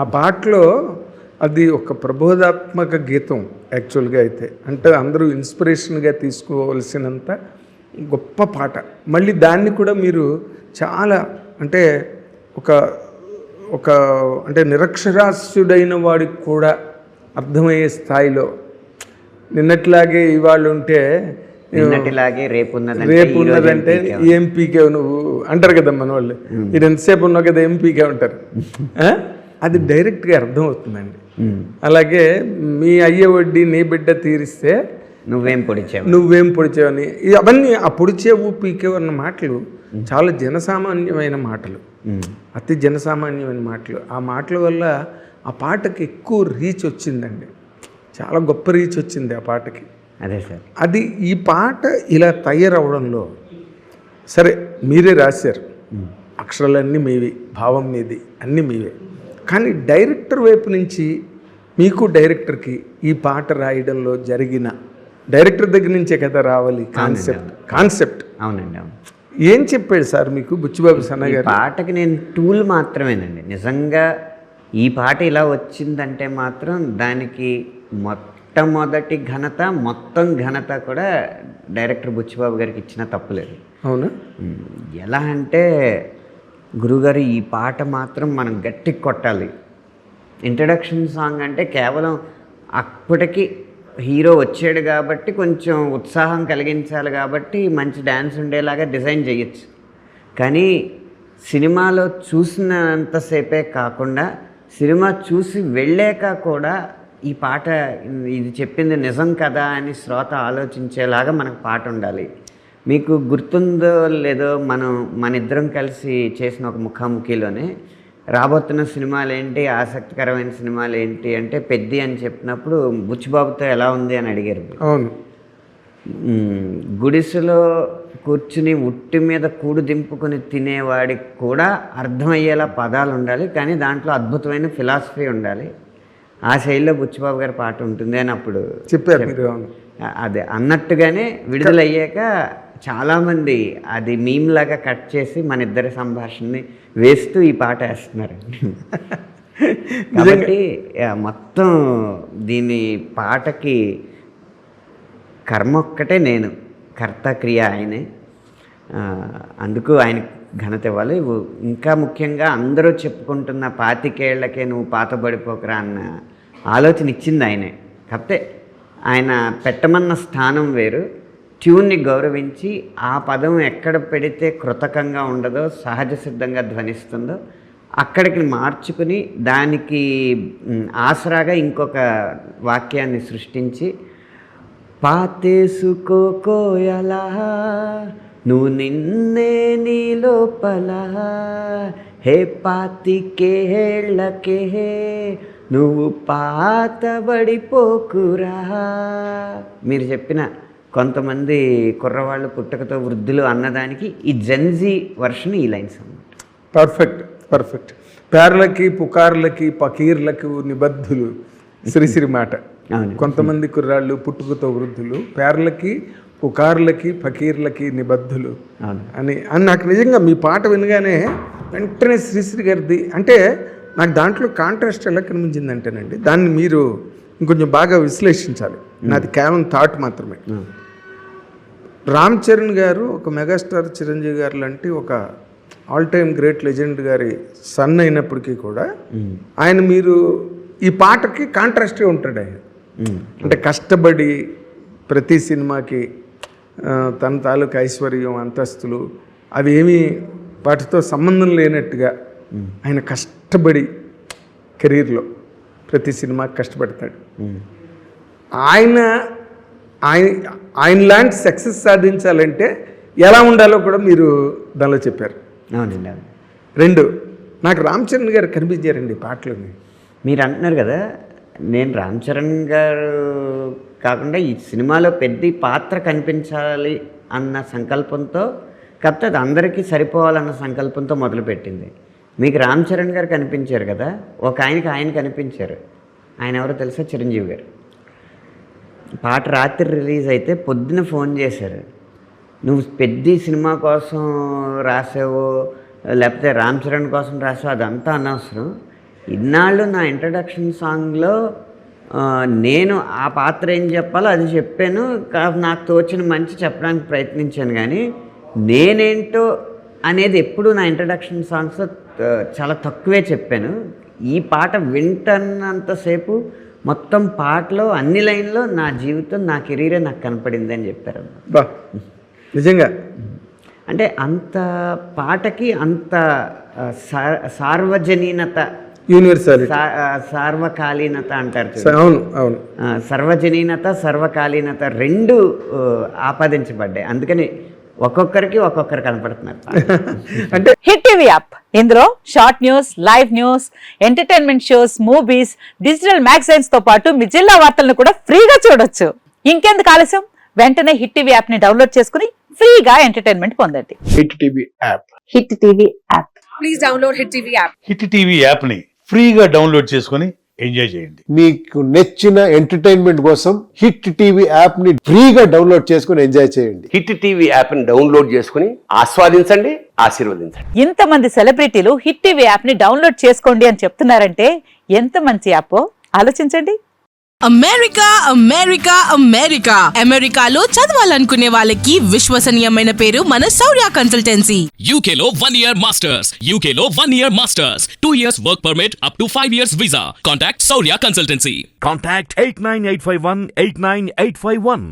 ఆ పాటలో అది ఒక ప్రబోధాత్మక గీతం యాక్చువల్గా అయితే. అంటే అందరూ ఇన్స్పిరేషన్గా తీసుకోవాల్సినంత గొప్ప పాట. మళ్ళీ దాన్ని కూడా మీరు చాలా అంటే ఒక ఒక అంటే నిరక్షరాస్యుడైన వాడికి కూడా అర్థమయ్యే స్థాయిలో నిన్నట్లాగే ఇవాళ ఉంటే నిన్నటిలాగే రేపు ఉన్నదంటే ఏం పీకేవు నువ్వు అంటారు కదా మన వాళ్ళు. ఇది ఎంతసేపు ఉన్నావు కదా ఏం పీకే ఉంటారు. అది డైరెక్ట్గా అర్థమవుతుందండి. అలాగే మీ అయ్యే వడ్డీ నీ బిడ్డ తీరిస్తే నువ్వేం పొడిచావని అవన్నీ ఆ పొడిచేవు పీకేవు అన్న మాటలు చాలా జనసామాన్యమైన మాటలు, అతి జనసామాన్యమైన మాటలు. ఆ మాటల వల్ల ఆ పాటకి ఎక్కువ రీచ్ వచ్చిందండి, చాలా గొప్ప రీచ్ వచ్చింది ఆ పాటకి. అదే సార్, అది ఈ పాట ఇలా తయారవడంలో సరే మీరే రాశారు, అక్షరాలన్నీ మీవి, భావం మీది, అన్నీ మీవే. కానీ డైరెక్టర్ వైపు నుంచి మీకు డైరెక్టర్కి ఈ పాట రాయడంలో జరిగిన డైరెక్టర్ దగ్గర నుంచే కదా రావాలి కాన్సెప్ట్. అవునండి, అవును. ఏం చెప్పాడు సార్ మీకు బుచ్చిబాబు సన్న గారు? పాటకి నేను టూల్ మాత్రమేనండి. నిజంగా ఈ పాట ఇలా వచ్చిందంటే మాత్రం దానికి మొట్టమొదటి ఘనత, మొత్తం ఘనత కూడా డైరెక్టర్ బుచ్చిబాబు గారికి ఇచ్చిన తప్పులేదు. అవునా? ఎలా అంటే గురుగారు ఈ పాట మాత్రం మనం గట్టి కొట్టాలి. ఇంట్రడక్షన్ సాంగ్ అంటే కేవలం అప్పటికి హీరో వచ్చాడు కాబట్టి కొంచెం ఉత్సాహం కలిగించాలి కాబట్టి మంచి డ్యాన్స్ ఉండేలాగా డిజైన్ చేయొచ్చు. కానీ సినిమాలో చూసినంతసేపే కాకుండా సినిమా చూసి వెళ్ళాక కూడా ఈ పాట ఇది చెప్పింది నిజం కదా అని శ్రోత ఆలోచించేలాగా మనకు పాట ఉండాలి. మీకు గుర్తుందో లేదో మన ఇద్దరం కలిసి చేసిన ఒక ముఖాముఖిలోనే రాబోతున్న సినిమాలు ఏంటి, ఆసక్తికరమైన సినిమాలు ఏంటి అంటే పెద్ది అని చెప్పినప్పుడు బుచ్చిబాబుతో ఎలా ఉంది అని అడిగారు. అవును. గుడిసెలో కూర్చుని ఉట్టి మీద కూడు దింపుకొని తినేవాడికి కూడా అర్థమయ్యేలా పదాలు ఉండాలి, కానీ దాంట్లో అద్భుతమైన ఫిలాసఫీ ఉండాలి. ఆ శైలిలో బుచ్చిబాబు గారి పాట ఉంటుంది అని అప్పుడు చెప్పారు. అదే అన్నట్టుగానే విడుదలయ్యాక చాలామంది అది మీమ్ లాగా కట్ చేసి మన ఇద్దరి సంభాషణని వేస్తూ ఈ పాట వేస్తున్నారు. కాబట్టి మొత్తం దీని పాటకి కర్మ ఒక్కటే, నేను కర్త క్రియ ఆయనే. అందుకు ఆయన ఘనత ఇవ్వాలి. ఇంకా ముఖ్యంగా అందరూ చెప్పుకుంటున్న 25 ఏళ్లకే నువ్వు పాతబడిపోకరా అన్న ఆలోచన ఇచ్చింది ఆయనే. కాకపోతే ఆయన పెట్టమన్న స్థానం వేరు. ట్యూన్ని గౌరవించి ఆ పదం ఎక్కడ పెడితే కృతకంగా ఉండదో, సహజ సిద్ధంగా ధ్వనిస్తుందో అక్కడికి మార్చుకుని దానికి ఆసరాగా ఇంకొక వాక్యాన్ని సృష్టించి పాతేసుకోకోయలా నువ్వు నిన్నే నీ లోపల హే 25 ఏళ్లకే నువ్వు పాతబడిపోకురా. మీరు చెప్పిన కొంతమంది కుర్రవాళ్ళు పుట్టకతో వృద్ధులు అన్నదానికి ఈ జెన్జీ వర్షన్ ఈ లైన్స్ అన్నమాట. పర్ఫెక్ట్. పేర్లకి పుకార్లకి పకీర్లకు నిబద్ధులు శ్రీశ్రీ మాట. కొంతమంది కుర్రాళ్ళు పుట్టుకతో వృద్ధులు, పేర్లకి పుకార్లకి ఫకీర్లకి నిబద్ధులు అని నాకు నిజంగా మీ పాట వినగానే వెంటనే శ్రీశ్రీ గారిది అంటే నాకు దాంట్లో కాంట్రాస్ట్ ఎలా కనిపించిందంటేనండి, దాన్ని మీరు ఇంకొంచెం బాగా విశ్లేషించాలి. నాది కేవలం థాట్ మాత్రమే. రామ్ చరణ్ గారు ఒక మెగాస్టార్ చిరంజీవి గారు లాంటి ఒక ఆల్ టైమ్ గ్రేట్ లెజెండ్ గారి సన్ అయినప్పటికీ కూడా ఆయన మీరు ఈ పాటకి కాంట్రాస్ట్గా ఉంటాడు. ఆయన అంటే కష్టపడి ప్రతి సినిమాకి తన తాలూకు ఐశ్వర్యం, అంతస్తులు అవి ఏమీ వాటితో సంబంధం లేనట్టుగా ఆయన కష్టపడి కెరీర్లో ప్రతి సినిమాకి కష్టపడతాడు. ఆయన లాంటి సక్సెస్ సాధించాలంటే ఎలా ఉండాలో కూడా మీరు దానిలో చెప్పారు. అవునండి. 2 నాకు రామ్ చరణ్ గారు కనిపించారండి పాటలని. మీరు అంటున్నారు కదా, నేను రామ్ చరణ్ గారు కాకుండా ఈ సినిమాలో పెద్ద పాత్ర కనిపించాలి అన్న సంకల్పంతో, కాకపోతే అది అందరికీ సరిపోవాలన్న సంకల్పంతో మొదలుపెట్టింది. మీకు రామ్ చరణ్ గారు కనిపించారు కదా, ఒక ఆయన కనిపించారు. ఆయన ఎవరో తెలుసా? చిరంజీవి గారు. పాట రాత్రి రిలీజ్ అయితే పొద్దున ఫోన్ చేశారు, నువ్వు పెద్ద సినిమా కోసం రాసావో లేకపోతే రామ్ చరణ్ కోసం రాసావో అదంతా అనవసరం, ఇన్నాళ్ళు నా ఇంట్రడక్షన్ సాంగ్లో నేను ఆ పాత్ర ఏం చెప్పాలో అది చెప్పాను, నాకు తోచిన మంచి చెప్పడానికి ప్రయత్నించాను. కానీ నేనేంటో అనేది ఎప్పుడు నా ఇంట్రడక్షన్ సాంగ్స్లో చాలా తక్కువే చెప్పాను. ఈ పాట వింటున్నంతసేపు మొత్తం పాటలో అన్ని లైన్లో నా జీవితం, నా కెరీరే నాకు కనపడింది అని చెప్పారు. బా, నిజంగా అంటే అంత పాటకి అంత సార్వజనీనత, యూనివర్సాలిటీ, సార్వకాలీనత అంటారు. అవును అవును, సర్వజనీనత, సర్వకాలీనత రెండు ఆపాదించబడ్డాయి. అందుకని ఒక్కొక్కరికి ఒక్కొక్కరు కనపడుతున్నారు. అంటే హిట్ టీవీ యాప్, ఇందులో short news, live news, entertainment shows, movies, digital magazines తో పాటు మీ జిల్లా వార్తలను కూడా ఫ్రీగా చూడొచ్చు. ఇంకెందుకు ఆలస్యం, వెంటనే హిట్ టీవీ యాప్ ని డౌన్లోడ్ చేసుకుని ఫ్రీగా ఎంటర్టైన్మెంట్ పొందండి. Hit TV app, hit TV app, please download hit TV app. Hit TV app ని ఫ్రీగా డౌన్లోడ్ చేసుకుని ఎంజాయ్ చేయండి. మీకు నచ్చిన ఎంటర్టైన్మెంట్ కోసం హిట్ టీవీ యాప్ ని ఫ్రీగా డౌన్లోడ్ చేసుకుని ఎంజాయ్ చేయండి. హిట్ టీవీ యాప్ ని డౌన్లోడ్ చేసుకుని ఆస్వాదించండి, ఆశీర్వదించండి. ఇంతమంది సెలబ్రిటీలు హిట్ టీవీ యాప్ ని డౌన్లోడ్ చేసుకోండి అని చెప్తున్నారంటే ఎంత మంచి యాప్ ఆలోచించండి. అమెరికా అమెరికా అమెరికా అమెరికాలో చదవాలనుకునే వాళ్ళకి విశ్వసనీయమైన పేరు మన శౌర్య కన్సల్టెన్సీ. UK లో 1 year masters, UK లో 1 year masters, 2 years work permit up to 5 years visa. Contact Saurya Consultancy. Contact 89851 89851.